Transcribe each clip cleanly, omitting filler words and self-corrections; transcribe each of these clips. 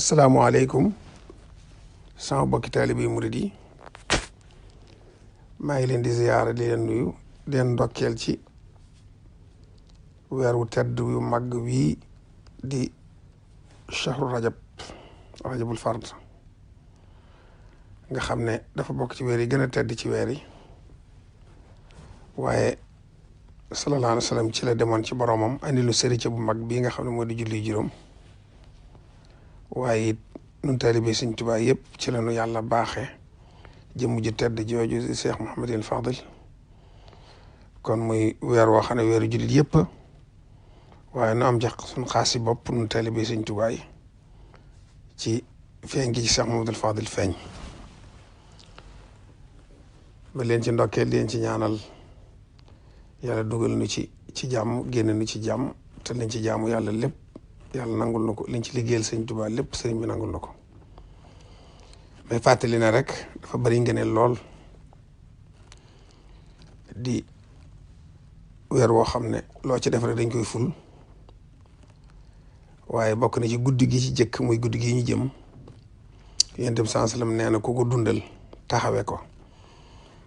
asalaamaaleykum sama bokki taalibe murid yi maa ngi leen di ziyaara di leen nuyu di leen ndokkeel ci weer wu tedd yu màgg wii di shahru rajabul fard nga xam ne dafa bokk ci weer yi gën a tedd ci weer yi waaye sallallahu alayhi wa sallam ci la demoon ci boromam andi lu sëriñ bu mag bii nga xam ne moo di julli juróom waaye it nun taalibe Sëriñ Tuubaa yëpp ci la nu yàlla baaxee jëmm ji tedd jooju di Cheikh Mouhamadul Fadil kon muy weer woo xam ne weeru jullit yëpp waaye nu am jax suñ xaasi bopp nun taalibe Sëriñ Tuubaa yi ci feeñ gi ci Cheikh Mouhamadul Fadil feeñ ba leen ci ndokkeel leen ci ñaanal yàlla dugal nu ci jàmm génn nu ci jàmm te liñ ci jaamu yàlla lépp yàlla nangul na ko liñ ci liggéeyal Sëriñ Tuubaa lépp sëriñ bi nangul na ko may fàttali ne rek dafa bari ngëneel lool di weer woo xam ne loo ci def rek dañ koy ful waaye bokk na ci guddi gi ci jëkk muy guddi gi ñu jëm Yonent bi sallallahu alayhi wasallam nee na ku ko dundal taxawe ko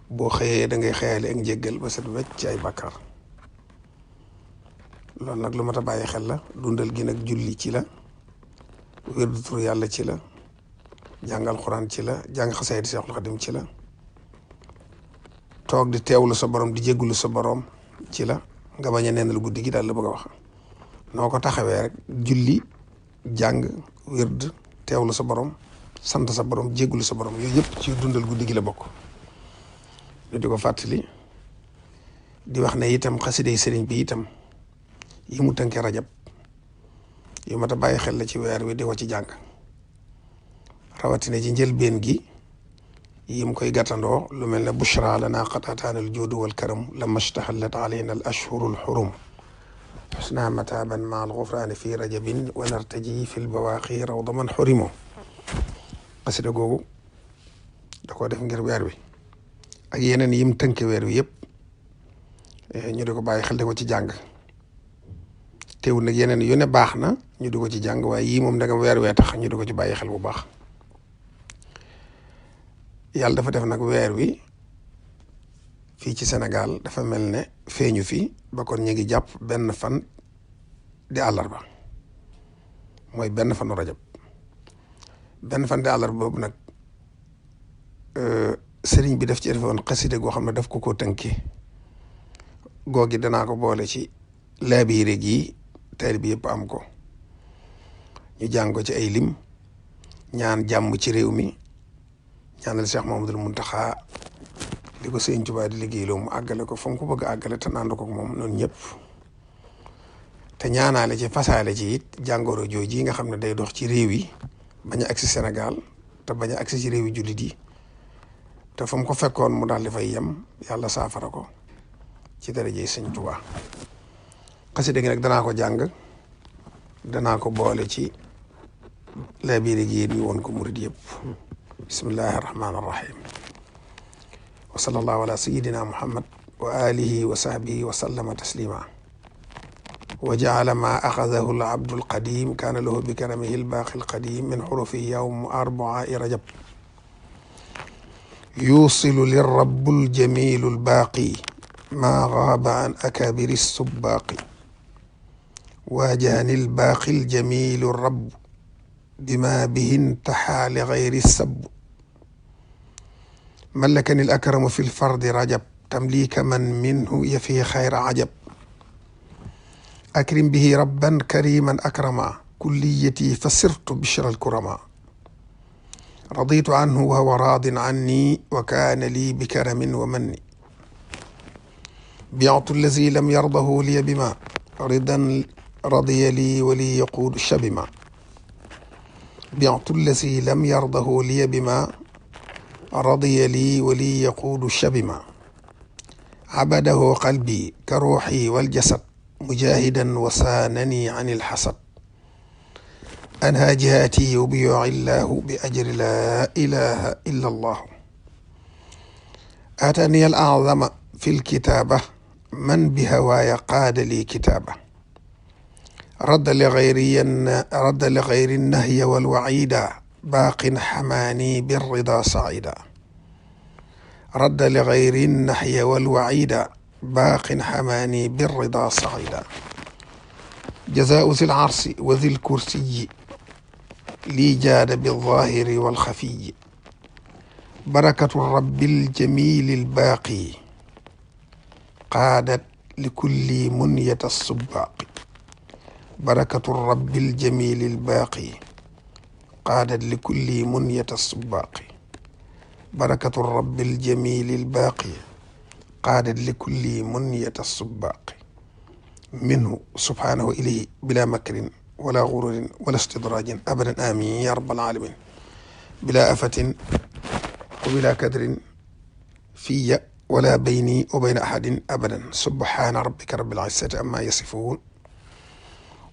boo xëyee da ngay xëyale ak njéggal ba set wecc ci ay bàkkaar loolu nag lu mat a bàyyi xel la dundal gi nag julli ci la wérdu turu yàlla ci la jàngal xuraan ci la jàng xasaayid Seexul Xadim ci la toog di teewlu sa borom di jéggulu sa borom ci la nga bañ a neenal guddi gi daal la bëgg a wax noo ko taxawee rek julli jàng wérd teewlu sa borom sant sa borom jéggulu sa borom yooyu yëpp ci dundal guddi gi la bokk ñu di ko fàttali di wax ne itam xasiday sëriñ bi itam yi mu tënke rajab yu mat a bàyyi xel la ci weer wi di ko ci jàng rawatina ci njëlbeen gi yi mu koy gàttandoo lu mel ne bushra lana qad ataana al juudu wal karam lamma shtahallat alayna al ashhuru al xurum xusna mataban ma al gufraani fi rajabin wa nartaji fi l bawaaqi rawda man xurimo xasida googu da koo def ngir weer wi ak yeneen yim tënke weer wi yëpp ñu di ko bàyyi xel di ko ci jàng teewul nag yeneen yu ne baax na ñu di ko ci jàng waaye yii moom ndegam weer wee tax ñu di ko ci bàyyi xel bu baax yàlla dafa def nag weer wi fii ci Sénégal dafa mel ne feeñu fi ba kon ñu ngi jàpp benn fan di àllarba mooy benn fanu rajab benn fan di àllarba boobu nag sëriñ bi daf ci defoon xasida goo xam ne daf ko tënki googi danaa ko boole ci laabiire gi tayr bi yëpp am ko ñu jàng ko ci ay lim ñaan jàmm ci réew mi ñaanal Cheikh Mouhamadoul Mountakha li ko Sëriñ Tuubaa di liggéeyloo mu àggale ko fa mu ko bëgg a àggale te naan ko moom noonu ñëpp te ñaanaale ci fasaale ci it jàngoro jooju yi nga xam ne day dox ci réew yi bañ a agsi Sénégal te bañ a agsi ci réew yi jullit yi te fa mu ko fekkoon mu daal di fay yem yàlla saafara ko ci darajey Sëriñ Tuubaa xasida gi nag danaa ko jàng danaa ko boole ci laabiire gi ñu woon ko murid yëpp bismillahi arrahmani arrahim wa sallallahu ala sayidina muhammad wa alihi wa sahbihi wa sallama taslima wa jaala ma axadahu al abdu alqadim kaana lahu bi karamihi albaaqi alqadim min xurufi yawm arbaai rajab yuusilu lirrabu aljamilu albaaqi ma gaaba an akabiri subbaaqi واجهني الباقي الجميل الرب بما به انتحى لغير السب ملكني الأكرم في الفرد رجب تمليك من منه يفي خير عجب أكرم به ربا كريما أكرما كليتي فسرت بشر الكرما رضيت عنه وهو راض عني وكان لي بكرم ومن بعت الذي لم يرضه لي بما رضا رضي لي ولي يقود شبما بعت الذي لم يرضه لي بما رضي لي ولي يقود شبما عبده قلبي كروحي والجسد مجاهدا وسانني عن الحسد أنهى جهاتي يبيع الله بأجر لا إله إلا الله آتاني الأعظم في الكتابة من بهواي قاد لي كتابة رد لغير النهي والوعيدا باق حماني بالرضا صعيدا رد لغير النهي والوعيدا باق حماني بالرضا صعيدا جزاء ذي العرش وذي الكرسي لي جاد بالظاهر والخفي بركة الرب الجميل الباقي قادت لكل منية السباق بركة الرب الجميل الباقي قادت لكل منية السباق بركة الرب الجميل الباقي قادت لكل منية السباق منه سبحانه إليه بلا مكر ولا غرور ولا استدراج أبدا آمين يا رب العالمين بلا آفة وبلا كدر في ولا بيني وبين أحد أبدا سبحان ربك رب العزة عما يصفون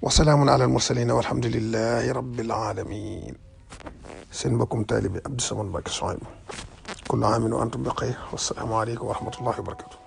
وسلام على المرسلين والحمد لله رب العالمين seen mbokkum taalibe Abdou Samane Mbacké Souhaïbou kullu aamin wa antum bi xayr wassalaamu aleykum wa rahmatullahi wa barakatuh